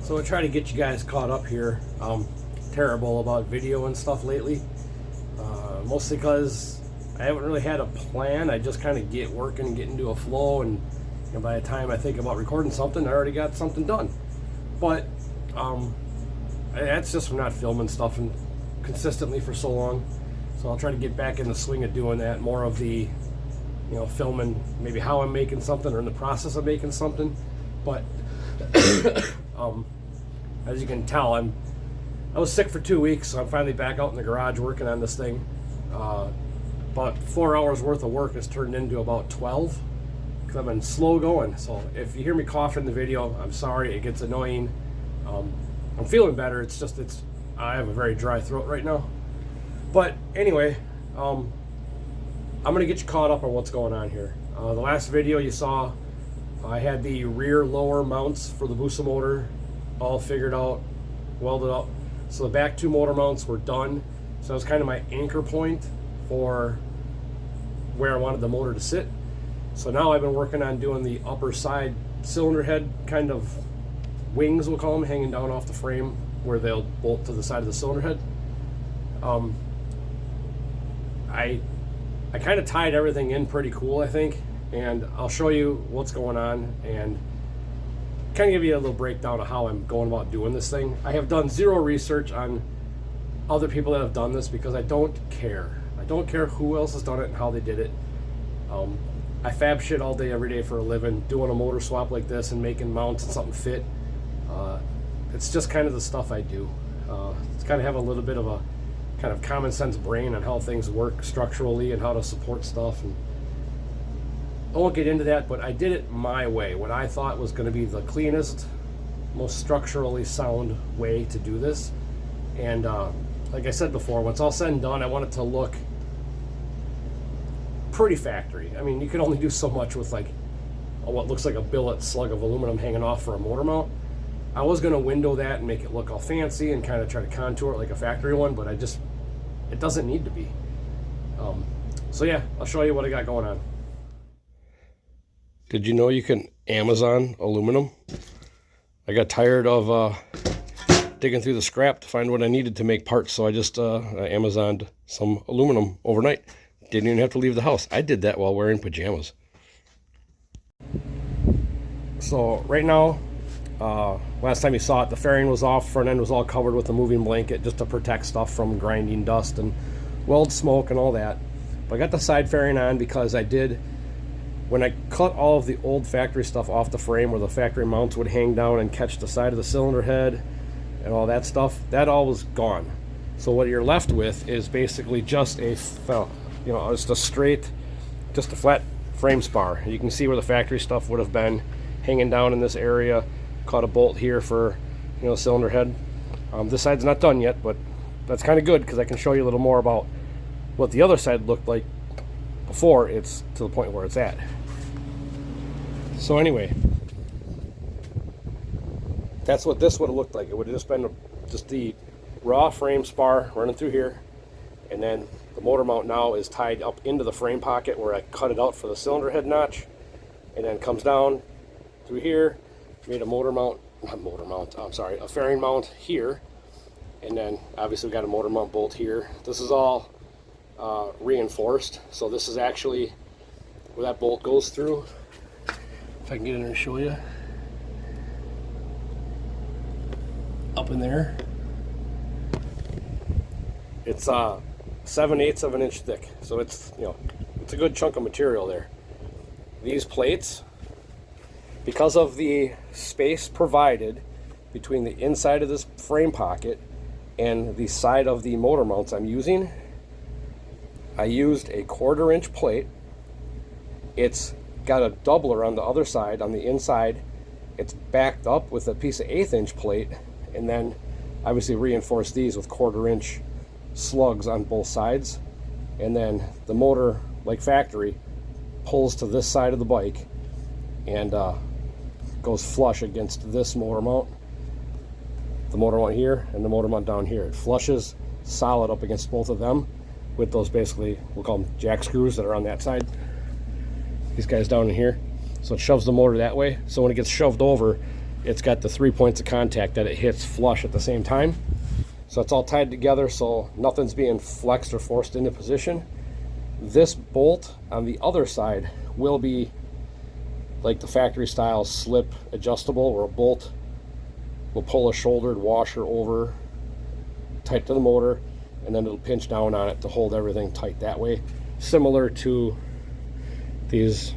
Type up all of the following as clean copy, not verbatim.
So I try to get you guys caught up here. I'm terrible about video and stuff lately, mostly because I haven't really had a plan. I just kind of get working and get into a flow, and by the time I think about recording something, I already got something done. But that's just from not filming stuff and consistently for so long. So I'll try to get back in the swing of doing that, more of the filming maybe how I'm making something or in the process of making something. But as you can tell, I was sick for 2 weeks, so I'm finally back out in the garage working on this thing. About 4 hours worth of work has turned into about 12 because I've been slow going. So if you hear me cough in the video, I'm sorry. It gets annoying. I'm feeling better. It's just I have a very dry throat right now. But anyway, I'm gonna get you caught up on what's going on here. The last video you saw, I had the rear lower mounts for the busa motor all figured out, welded up. So the back two motor mounts were done. So that was kind of my anchor point for where I wanted the motor to sit. So now I've been working on doing the upper side cylinder head kind of wings, we'll call them, hanging down off the frame where they'll bolt to the side of the cylinder head. I kind of tied everything in pretty cool, I think, and I'll show you what's going on and kind of give you a little breakdown of how I'm going about doing this thing. I have done zero research on other people that have done this because I don't care. I don't care who else has done it and how they did it. I fab shit all day, every day for a living, doing a motor swap like this and making mounts and something fit. It's just kind of the stuff I do. It's kind of have a little bit of a kind of common sense brain on how things work structurally and how to support stuff. And I won't get into that, but I did it my way, what I thought was going to be the cleanest, most structurally sound way to do this. And like I said before, once all said and done, I want it to look pretty factory. I mean, you can only do so much with like what looks like a billet slug of aluminum hanging off for a motor mount. I was going to window that and make it look all fancy and kind of try to contour it like a factory one, but it doesn't need to be. So yeah, I'll show you what I got going on. Did you know you can Amazon aluminum? I got tired of digging through the scrap to find what I needed to make parts, so I just Amazoned some aluminum overnight. Didn't even have to leave the house. I did that while wearing pajamas. So right now, last time you saw it, the fairing was off, front end was all covered with a moving blanket just to protect stuff from grinding dust and weld smoke and all that. But I got the side fairing on because when I cut all of the old factory stuff off the frame where the factory mounts would hang down and catch the side of the cylinder head and all that stuff, that all was gone. So what you're left with is basically just just a flat frame spar. You can see where the factory stuff would have been hanging down in this area. Caught a bolt here for cylinder head. This side's not done yet, but that's kind of good because I can show you a little more about what the other side looked like before it's to the point where it's at. So anyway, that's what this would have looked like. It would have just been just the raw frame spar running through here, and then the motor mount now is tied up into the frame pocket where I cut it out for the cylinder head notch, and then comes down through here, made a fairing mount here, and then obviously we got a motor mount bolt here. This is all reinforced, so this is actually where that bolt goes through. If I can get in there and show you. Up in there. It's 7/8 of an inch thick, so it's it's a good chunk of material there. These plates, because of the space provided between the inside of this frame pocket and the side of the motor mounts I'm using, I used a 1/4 inch plate. It's got a doubler on the other side, on the inside. It's backed up with a piece of 1/8 inch plate, and then obviously reinforced these with 1/4 inch slugs on both sides. And then the motor, like factory, pulls to this side of the bike and goes flush against this motor mount, the motor mount here and the motor mount down here. It flushes solid up against both of them with those, basically we'll call them jack screws that are on that side, these guys down in here. So it shoves the motor that way, so when it gets shoved over, it's got the 3 points of contact that it hits flush at the same time. So it's all tied together, so nothing's being flexed or forced into position. This bolt on the other side will be like the factory style slip adjustable, where a bolt will pull a shouldered washer over tight to the motor, and then it'll pinch down on it to hold everything tight that way. Similar to these,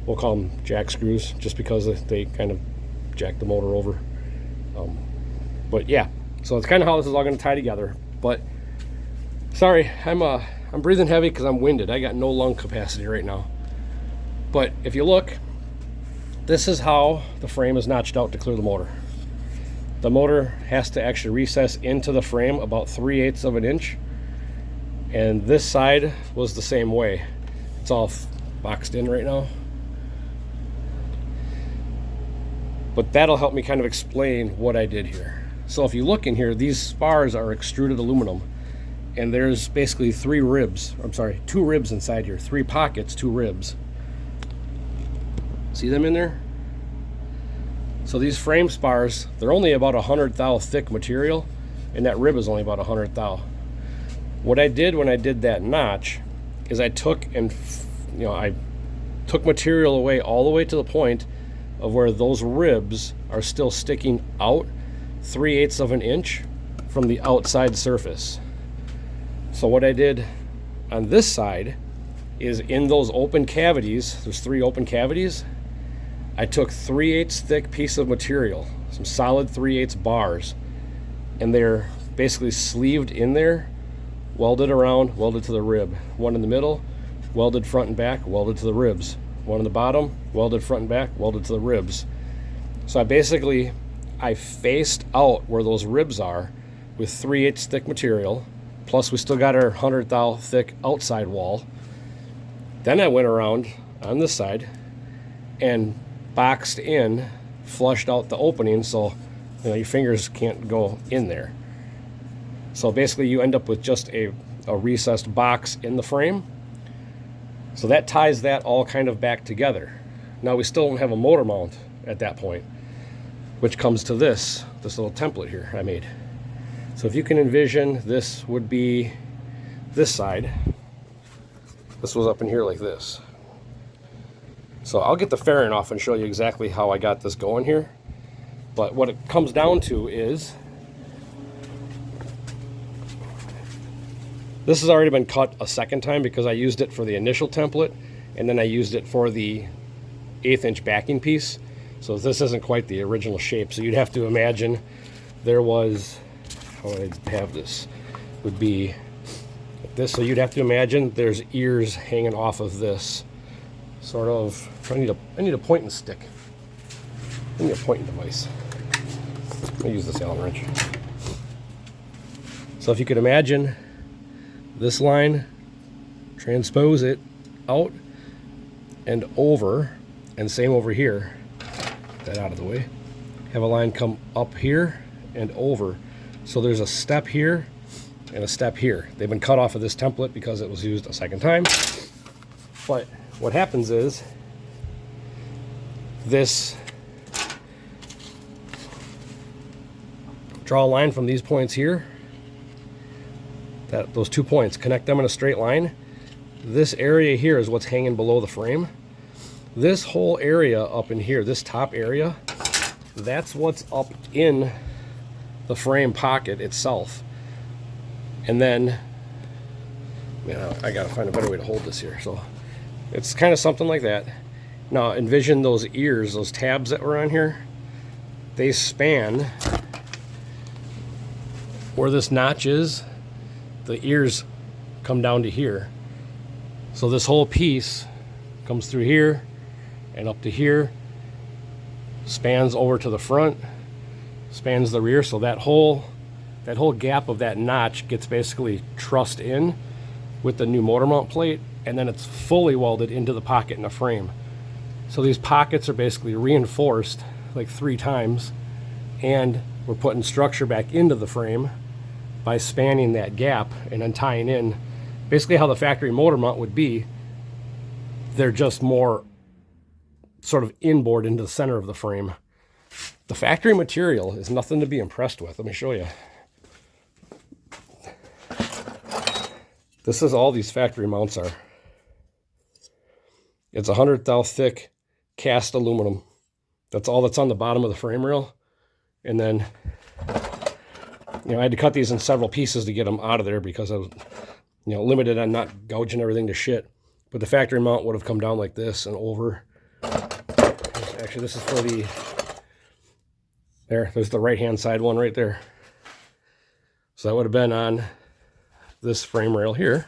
we'll call them jack screws, just because they kind of jack the motor over. But yeah, so it's kind of how this is all going to tie together. But sorry, I'm breathing heavy because I'm winded. I got no lung capacity right now. But if you look, this is how the frame is notched out to clear the motor. The motor has to actually recess into the frame about 3/8 of an inch. And this side was the same way. It's all boxed in right now. But that'll help me kind of explain what I did here. So if you look in here, these spars are extruded aluminum. And there's basically 2 ribs inside here. 3 pockets, 2 ribs. See them in there? So these frame spars, they're only about 100 thou thick material, and that rib is only about 100 thou. What I did when I did that notch is I took material away all the way to the point of where those ribs are still sticking out 3/8 of an inch from the outside surface. So what I did on this side is, in those open cavities, there's 3 open cavities, I took 3/8 thick piece of material, some solid 3/8 bars, and they're basically sleeved in there, welded around, welded to the rib. One in the middle, welded front and back, welded to the ribs. One in the bottom, welded front and back, welded to the ribs. So I faced out where those ribs are with 3/8 thick material, plus we still got our 100 thou thick outside wall. Then I went around on this side and boxed in, flushed out the opening so your fingers can't go in there. So basically you end up with just a recessed box in the frame. So that ties that all kind of back together. Now we still don't have a motor mount at that point, which comes to this little template here I made. So if you can envision, this would be this side. This was up in here like this. So I'll get the fairing off and show you exactly how I got this going here. But what it comes down to is, this has already been cut a second time because I used it for the initial template, and then I used it for the 1/8 inch backing piece. So this isn't quite the original shape. So you'd have to imagine there was, how would I have this? Would be like this. So you'd have to imagine there's ears hanging off of this. Sort of, I need a pointing stick. I need a pointing device. I'll use this Allen wrench. So if you could imagine this line, transpose it out and over, and same over here, get that out of the way, have a line come up here and over. So there's a step here and a step here. They've been cut off of this template because it was used a second time. But what happens is this, draw a line from these points here, those 2 points, connect them in a straight line. This area here is what's hanging below the frame. This whole area up in here, this top area, that's what's up in the frame pocket itself. And then, I gotta find a better way to hold this here. So it's kind of something like that. Now envision those ears, those tabs that were on here, they span where this notch is. The ears come down to here. So this whole piece comes through here and up to here, spans over to the front, spans the rear. So that whole gap of that notch gets basically trussed in with the new motor mount plate, and then it's fully welded into the pocket in the frame. So these pockets are basically reinforced like 3 times, and we're putting structure back into the frame by spanning that gap and then tying in basically how the factory motor mount would be. They're just more sort of inboard into the center of the frame. The factory material is nothing to be impressed with. Let me show you. This is all these factory mounts are. It's 100 thou thick cast aluminum. That's all that's on the bottom of the frame rail. And then, you know, I had to cut these in several pieces to get them out of there because I was, you know, limited on not gouging everything to shit. But the factory mount would have come down like this and over. Actually, this is for the, there's the right-hand side one right there. So that would have been on this frame rail here.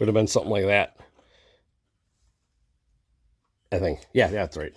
Would have been something like that. I think. Yeah, that's right.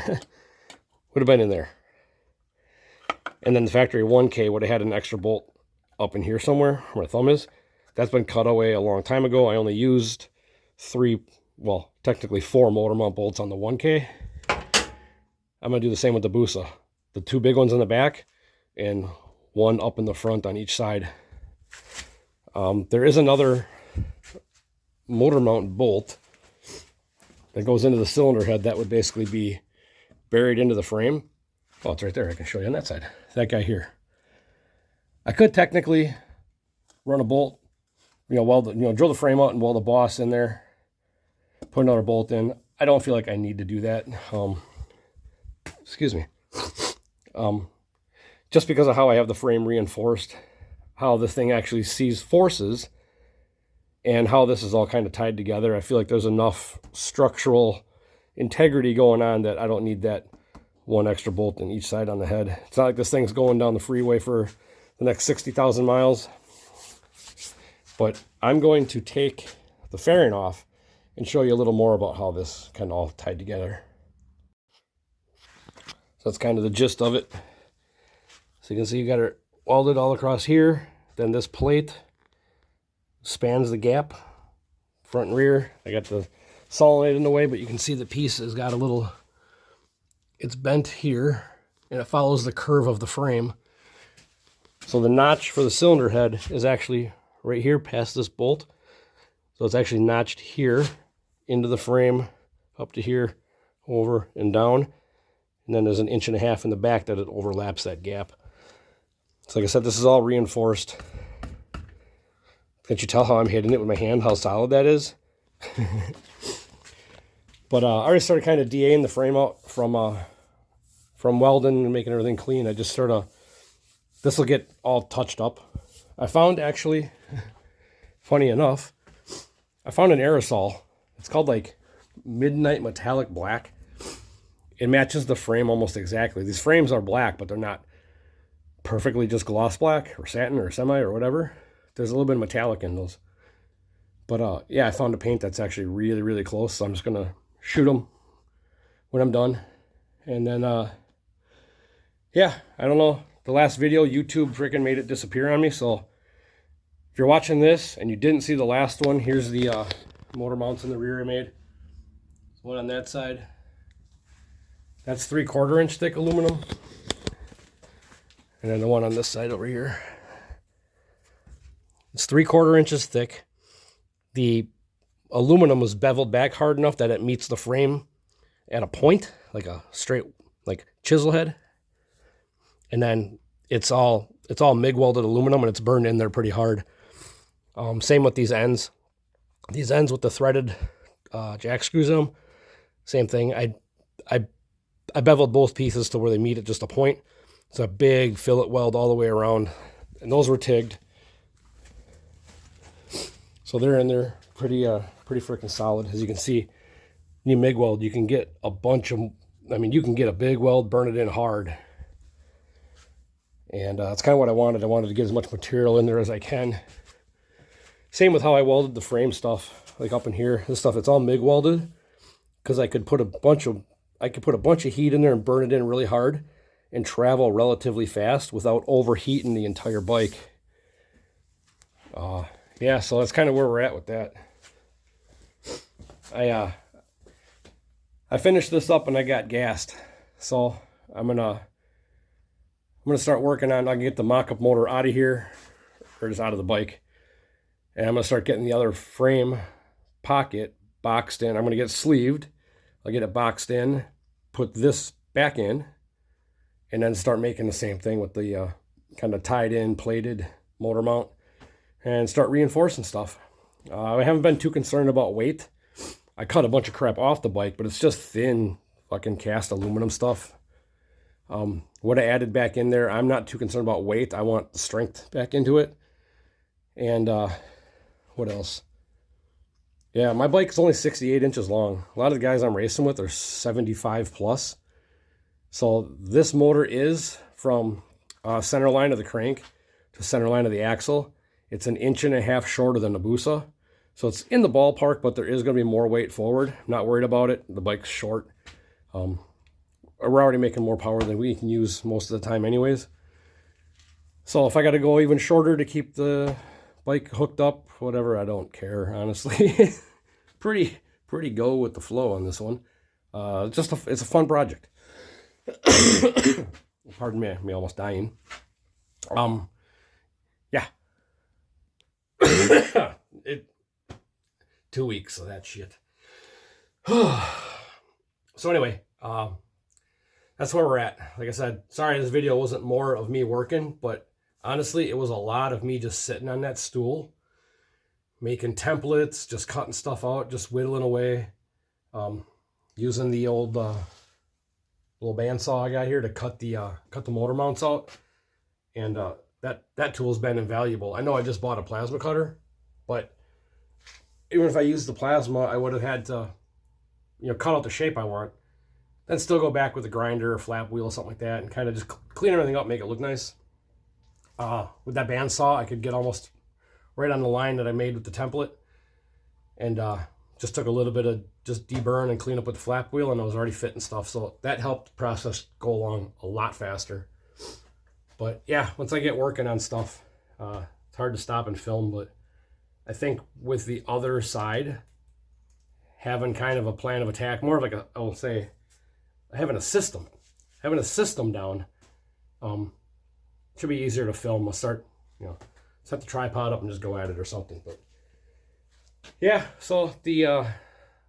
Would have been in there. And then the factory 1K would have had an extra bolt up in here somewhere where my thumb is. That's been cut away a long time ago. I only used 3, well, technically 4 motor mount bolts on the 1K. I'm going to do the same with the busa. The 2 big ones in the back and 1 up in the front on each side. There is another motor mount bolt that goes into the cylinder head that would basically be buried into the frame. Oh, it's right there. I can show you on that side. That guy here. I could technically run a bolt, you know, weld, drill the frame out and weld the boss in there, put another bolt in. I don't feel like I need to do that. Excuse me. Just because of how I have the frame reinforced, how this thing actually sees forces, and how this is all kind of tied together, I feel like there's enough structural integrity going on that I don't need that 1 extra bolt in each side on the head. It's not like this thing's going down the freeway for the next 60,000 miles. But I'm going to take the fairing off and show you a little more about how this kind of all tied together. So that's kind of the gist of it. So you can see you got it welded all across here. Then this plate spans the gap, front and rear. I got the solenoid in the way, but you can see the piece has got a little, it's bent here, and it follows the curve of the frame. So the notch for the cylinder head is actually right here past this bolt. So it's actually notched here into the frame, up to here, over and down. And then there's an 1.5 inches in the back that it overlaps that gap. So like I said, this is all reinforced. Can't you tell how I'm hitting it with my hand, how solid that is? But I already started kind of DAing the frame out from welding and making everything clean. I just sort of, this will get all touched up. I found actually, funny enough, I found an aerosol. It's called like Midnight Metallic Black. It matches the frame almost exactly. These frames are black, but they're not perfectly just gloss black or satin or semi or whatever. There's a little bit of metallic in those. But yeah, I found a paint that's actually really, really close. So I'm just going to shoot them when I'm done. And then, yeah, I don't know. The last video, YouTube freaking made it disappear on me. So if you're watching this and you didn't see the last one, here's the motor mounts in the rear I made. One on that side. That's 3/4 inch thick aluminum. And then the one on this side over here. It's 3/4 inches thick. The aluminum was beveled back hard enough that it meets the frame at a point, like a straight, like chisel head. And then it's all MIG welded aluminum, and it's burned in there pretty hard. Same with these ends. These ends with the threaded jack screws in them. Same thing. I beveled both pieces to where they meet at just a point. It's a big fillet weld all the way around, and those were tigged. So they're in there pretty freaking solid. As you can see, when you MIG weld, you can get a bunch of, I mean, you can get a big weld, burn it in hard. And that's kind of what I wanted. I wanted to get as much material in there as I can. Same with how I welded the frame stuff, like up in here. This stuff, it's all MIG welded because I could put a bunch of heat in there and burn it in really hard and travel relatively fast without overheating the entire bike. Yeah, so that's kind of where we're at with that. I finished this up and I got gassed. So I'm gonna start working on, I can get the mock-up motor out of here, or just out of the bike. And I'm gonna start getting the other frame pocket boxed in. I'm gonna get it sleeved. I'll get it boxed in, put this back in and then start making the same thing with the kind of tied in plated motor mount and start reinforcing stuff. I haven't been too concerned about weight. I cut a bunch of crap off the bike, but it's just thin fucking cast aluminum stuff. What I added back in there, I'm not too concerned about weight. I want the strength back into it. And what else? Yeah, my bike is only 68 inches long. A lot of the guys I'm racing with are 75 plus. So this motor is from center line of the crank to center line of the axle. It's 1.5 inches shorter than the busa. So it's in the ballpark, but there is going to be more weight forward. I'm not worried about it. The bike's short. We're already making more power than we can use most of the time anyways. So if I got to go even shorter to keep the bike hooked up, whatever, I don't care, honestly. pretty go with the flow on this one. It's a fun project. Pardon me almost dying. Yeah. 2 weeks of that shit. So anyway, that's where we're at. Like I said, sorry this video wasn't more of me working, but honestly, it was a lot of me just sitting on that stool, making templates, just cutting stuff out, just whittling away, using the old little bandsaw I got here to cut the motor mounts out, and that tool's been invaluable. I know I just bought a plasma cutter, but even if I used the plasma, I would have had to, cut out the shape I want, then still go back with a grinder or flap wheel or something like that, and kind of just clean everything up, make it look nice. With that bandsaw, I could get almost right on the line that I made with the template, and just took a little bit of just deburn and clean up with the flap wheel, and I was already fitting stuff, so that helped the process go along a lot faster. But yeah, once I get working on stuff, it's hard to stop and film, but I think with the other side, having kind of a plan of attack, more of like I will say, having a system down, should be easier to film. I'll start, set the tripod up and just go at it or something. But yeah, so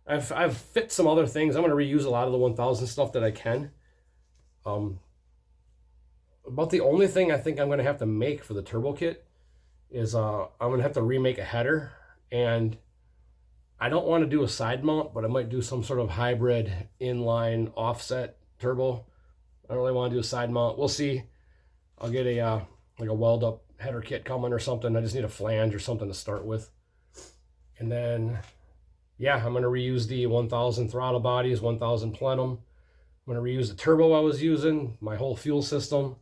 I've fit some other things. I'm going to reuse a lot of the 1000 stuff that I can. About the only thing I think I'm going to have to make for the turbo kit is I'm going to have to remake a header, and I don't want to do a side mount, but I might do some sort of hybrid inline offset turbo. I don't really want to do a side mount. We'll see. I'll get a like a weld up header kit coming or something. I just need a flange or something to start with. And then, yeah, I'm going to reuse the 1000 throttle bodies, 1000 plenum. I'm going to reuse the turbo I was using, my whole fuel system.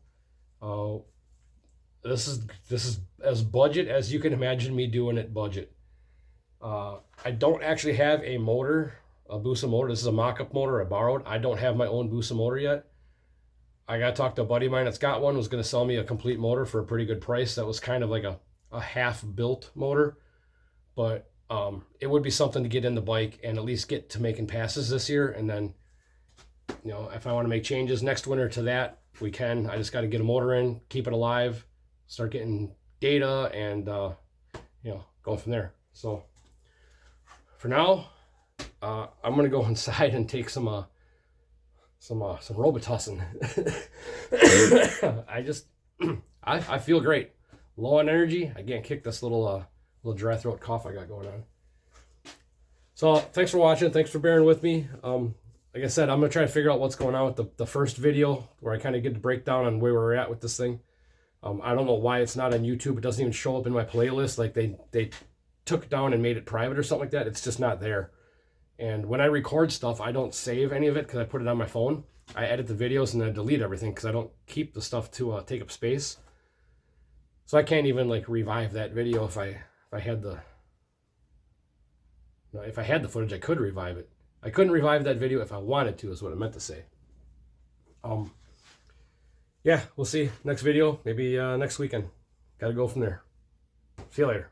This is as budget as you can imagine me doing it budget. I don't actually have a motor, a busa motor. This is a mock-up motor I borrowed. I don't have my own busa motor yet. I got to talk to a buddy of mine that's got one, was going to sell me a complete motor for a pretty good price. That was kind of like a half-built motor. But it would be something to get in the bike and at least get to making passes this year. And then, if I want to make changes next winter to that, we can. I just got to get a motor in, keep it alive, start getting data, and, going from there. So for now, I'm going to go inside and take some Robitussin. I feel great. Low on energy. I can't kick this little dry throat cough I got going on. So thanks for watching. Thanks for bearing with me. Like I said, I'm going to try to figure out what's going on with the first video where I kind of get the breakdown on where we're at with this thing. I don't know why it's not on YouTube. It doesn't even show up in my playlist. Like they took it down and made it private or something like that. It's just not there. And when I record stuff, I don't save any of it because I put it on my phone. I edit the videos and then delete everything because I don't keep the stuff to take up space. So I can't even revive that video if I had the footage. I could revive it. I couldn't revive that video if I wanted to, is what I meant to say. Yeah, we'll see. Next video, maybe next weekend. Got to go from there. See you later.